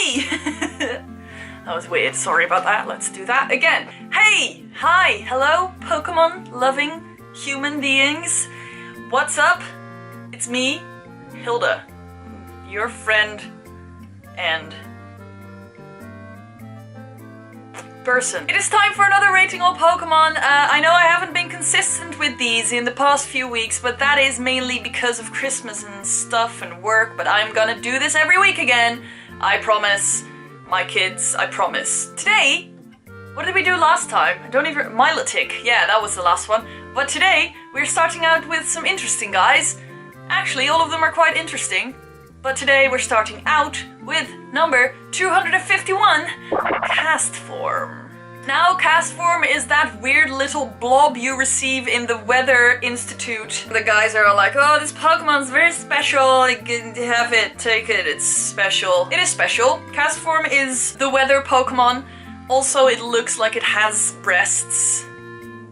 Hey! That was weird, sorry about that. Let's do that again. Hey! Hi! Hello, Pokemon loving human beings. What's up? It's me, Hilda, your friend and person. It is time for another Rating All Pokémon. I know I haven't been consistent with these in the past few weeks, but that is mainly because of Christmas and stuff and work, but I'm gonna do this every week again. I promise. My kids, I promise. Today, what did we do last time? I don't even... Milotic. Yeah, that was the last one. But today, we're starting out with some interesting guys. Actually, all of them are quite interesting. But today, we're starting out with number 251, Castform. Now, Castform is that weird little blob you receive in the Weather Institute. The guys are all like, oh, this Pokemon's very special, have it, take it, it's special. It is special. Castform is the weather Pokemon. Also, it looks like it has breasts.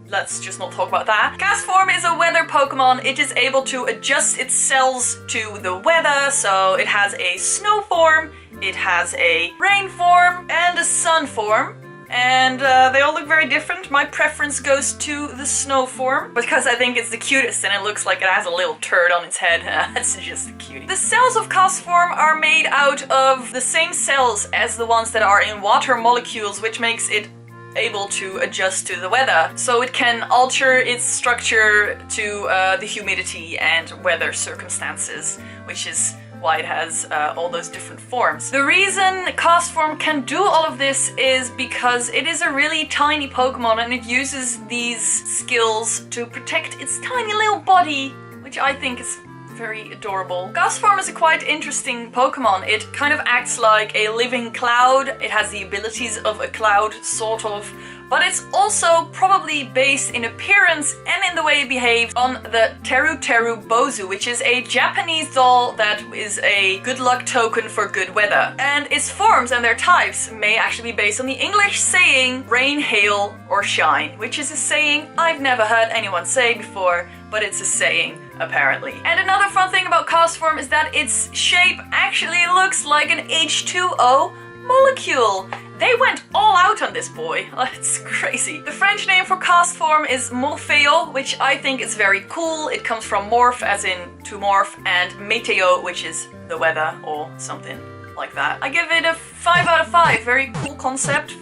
Let's just not talk about that. Castform is a weather Pokemon. It is able to adjust its cells to the weather, so it has a snow form, it has a rain form, and a sun form. And they all look very different. My preference goes to the snow form because I think it's the cutest and it looks like it has a little turd on its head. That's just a cutie. The cells of Castform are made out of the same cells as the ones that are in water molecules, which makes it able to adjust to the weather. So it can alter its structure to the humidity and weather circumstances, which is why it has all those different forms. The reason Castform can do all of this is because it is a really tiny Pokemon and it uses these skills to protect its tiny little body, which I think is very adorable. Castform is a quite interesting Pokemon. It kind of acts like a living cloud. It has the abilities of a cloud, sort of, but it's also probably based in appearance and in the way it behaves on the Teru Teru Bozu, which is a Japanese doll that is a good luck token for good weather. And its forms and their types may actually be based on the English saying rain, hail, or shine, which is a saying I've never heard anyone say before, but it's a saying apparently. And another fun thing about Castform is that its shape actually looks like an H2O molecule. They went all out on this boy. It's crazy. The French name for Castform is Morpheo, which I think is very cool. It comes from morph, as in to morph, and météo, which is the weather or something like that. I give it a 5 out of 5. Very cool concept.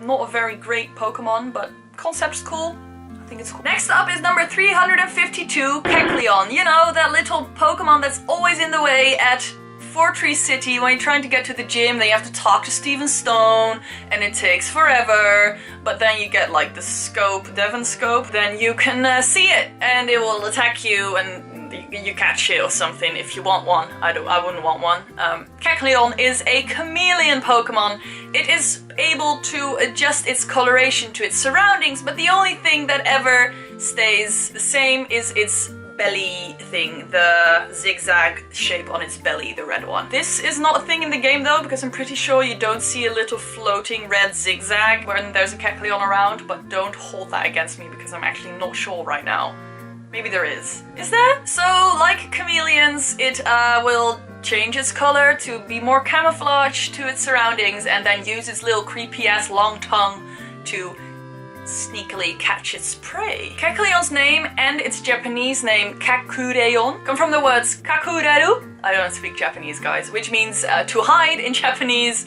Not a very great Pokemon, but concept's cool. I think it's cool. Next up is number 352, Kecleon. You know, that little Pokemon that's always in the way at Fortree City when you're trying to get to the gym. Then you have to talk to Steven Stone and it takes forever, but then you get like the scope, Devon scope, then you can see it and it will attack you and you catch it or something if you want one. I wouldn't want one. Kecleon is a chameleon Pokemon. It is able to adjust its coloration to its surroundings, but the only thing that ever stays the same is its belly thing, the zigzag shape on its belly, the red one. This is not a thing in the game though, because I'm pretty sure you don't see a little floating red zigzag when there's a Kecleon around, but don't hold that against me because I'm actually not sure right now. Maybe there is. Is there? So, like chameleons, it will change its color to be more camouflage to its surroundings and then use its little creepy ass long tongue to sneakily catch its prey. Kecleon's name and its Japanese name Kekureon come from the words kakureru, I don't speak Japanese guys, which means to hide in Japanese,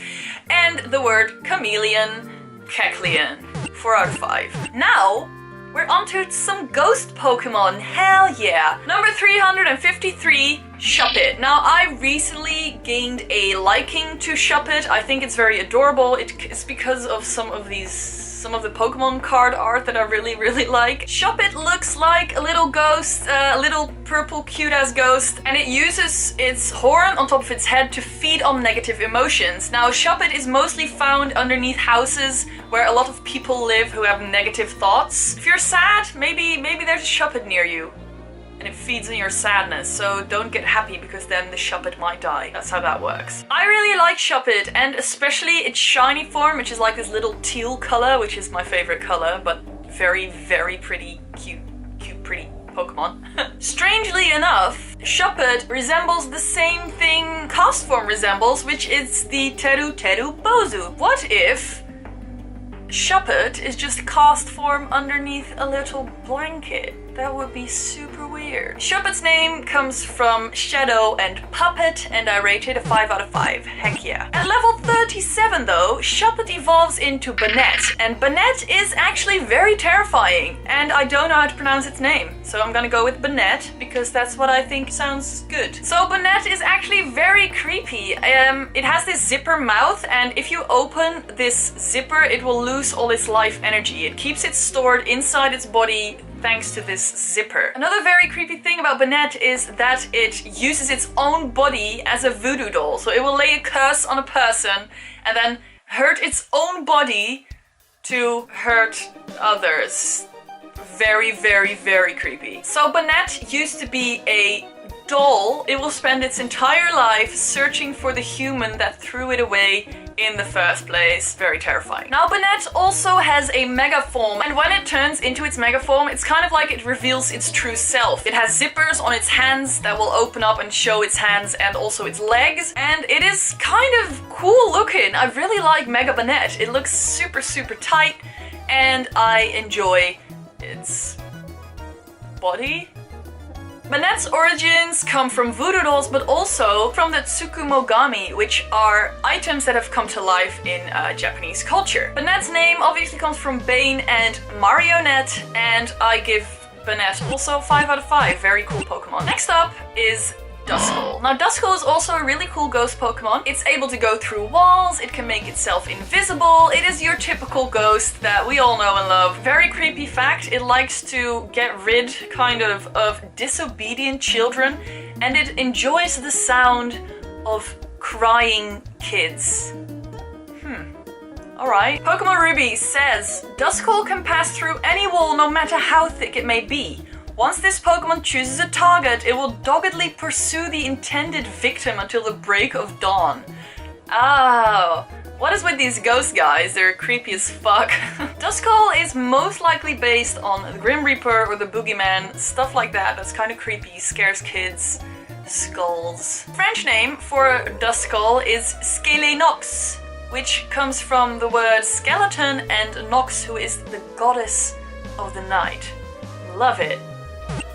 and the word chameleon, Kecleon. 4 out of 5. Now, we're onto some ghost Pokemon, hell yeah! Number 353, Shuppet. Now, I recently gained a liking to Shuppet. I think it's very adorable. It's because of some of the Pokemon card art that I really like. Shuppet looks like a little ghost, a little purple cute-ass ghost, and it uses its horn on top of its head to feed on negative emotions. Now, Shuppet is mostly found underneath houses where a lot of people live who have negative thoughts. If you're sad, maybe there's a Shuppet near you. And it feeds on your sadness, so don't get happy because then the Shuppet might die. That's how that works. I really like Shuppet, and especially its shiny form, which is like this little teal color, which is my favorite color, but very, very pretty, cute, pretty Pokemon. Strangely enough, Shuppet resembles the same thing Castform resembles, which is the Teru Teru Bozu. What if Shuppet is just Castform underneath a little blanket? That would be super weird. Shuppet's name comes from Shadow and Puppet, and I rate it a 5 out of 5. Heck yeah. At level 37 though, Shuppet evolves into Banette, and Banette is actually very terrifying, and I don't know how to pronounce its name, so I'm gonna go with Banette, because that's what I think sounds good. So Banette is actually very creepy. It has this zipper mouth, and if you open this zipper, it will lose all its life energy. It keeps it stored inside its body thanks to this zipper. Another very creepy thing about Banette is that it uses its own body as a voodoo doll. So it will lay a curse on a person and then hurt its own body to hurt others. Very, very, very creepy. So Banette used to be a doll. It will spend its entire life searching for the human that threw it away in the first place. Very terrifying. Now Banette also has a mega form, and when it turns into its mega form, it's kind of like it reveals its true self. It has zippers on its hands that will open up and show its hands and also its legs, and it is kind of cool looking. I really like Mega Banette. It looks super, super tight, and I enjoy its body. Banette's origins come from voodoo dolls, but also from the Tsukumogami, which are items that have come to life in Japanese culture. Banette's name obviously comes from Bane and Marionette, and I give Banette also 5 out of 5. Very cool Pokemon. Next up is Duskull. Now Duskull is also a really cool ghost Pokemon. It's able to go through walls, it can make itself invisible, it is your typical ghost that we all know and love. Very creepy fact, it likes to get rid kind of disobedient children, and it enjoys the sound of crying kids. Alright. Pokemon Ruby says, Duskull can pass through any wall no matter how thick it may be. Once this Pokemon chooses a target, it will doggedly pursue the intended victim until the break of dawn. Oh, what is with these ghost guys? They're creepy as fuck. Duskull is most likely based on the Grim Reaper or the Boogeyman, stuff like that. That's kind of creepy, scares kids. Skulls. French name for Duskull is Skelenox, which comes from the word skeleton and Nox, who is the goddess of the night. Love it.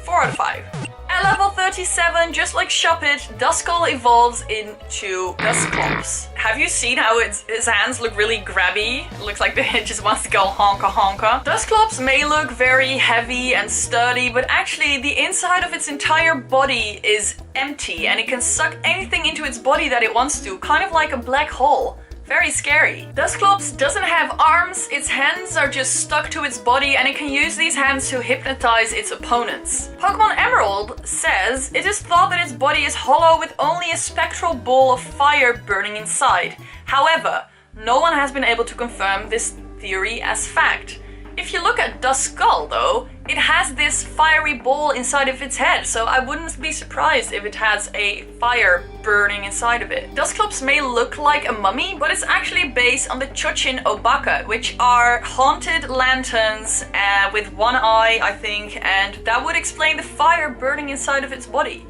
4 out of 5. At level 37, just like Shuppet, Duskull evolves into Dusclops. Have you seen how his hands look really grabby? It looks like it just wants to go honka honka. Dusclops may look very heavy and sturdy, but actually the inside of its entire body is empty, and it can suck anything into its body that it wants to, kind of like a black hole. Very scary. Dusclops doesn't have arms, its hands are just stuck to its body, and it can use these hands to hypnotize its opponents. Pokemon Emerald says it is thought that its body is hollow with only a spectral ball of fire burning inside. However, no one has been able to confirm this theory as fact. If you look at Duskull though, it has this fiery ball inside of its head, so I wouldn't be surprised if it has a fire burning inside of it. Dusclops may look like a mummy, but it's actually based on the Chochin Obaka, which are haunted lanterns with one eye, I think, and that would explain the fire burning inside of its body.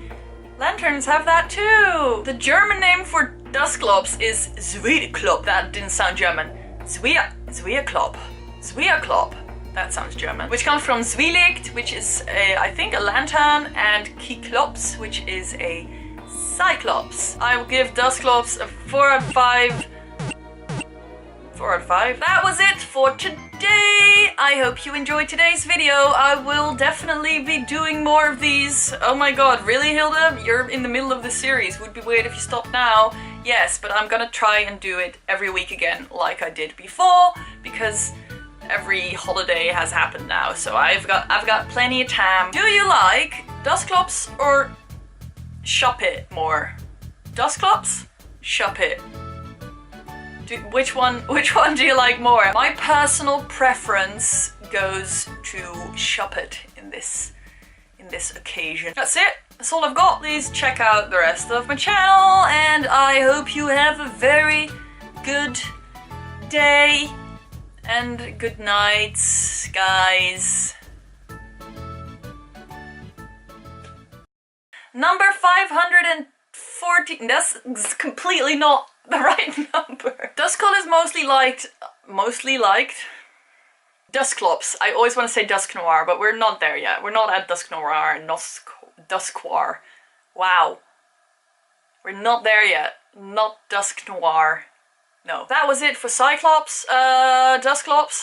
Lanterns have that too! The German name for Dusclops is Zweierklop. That didn't sound German. Zweierklop. Zweierklop. That sounds German. Which comes from Zwielicht, which is, I think, a lantern, and Kecleon, which is a cyclops. I will give Dusclops a 4 out of 5. 4 out of 5. That was it for today. I hope you enjoyed today's video. I will definitely be doing more of these. Oh my god, really, Hilda? You're in the middle of the series. Would be weird if you stopped now. Yes, but I'm gonna try and do it every week again, like I did before, because every holiday has happened now, so I've got plenty of time. Do you like Dusclops or Shuppet more? Dusclops? Shuppet. Which one do you like more? My personal preference goes to Shuppet in this occasion. That's it. That's all I've got. Please check out the rest of my channel, and I hope you have a very good day. And good night, guys. Number 514. That's completely not the right number. Duskull is mostly liked. Dusclops. I always want to say Dusknoir, but we're not there yet. We're not at Dusknoir and Dusquar. Wow. We're not there yet. Not Dusknoir. No. That was it for Cyclops, Dusclops.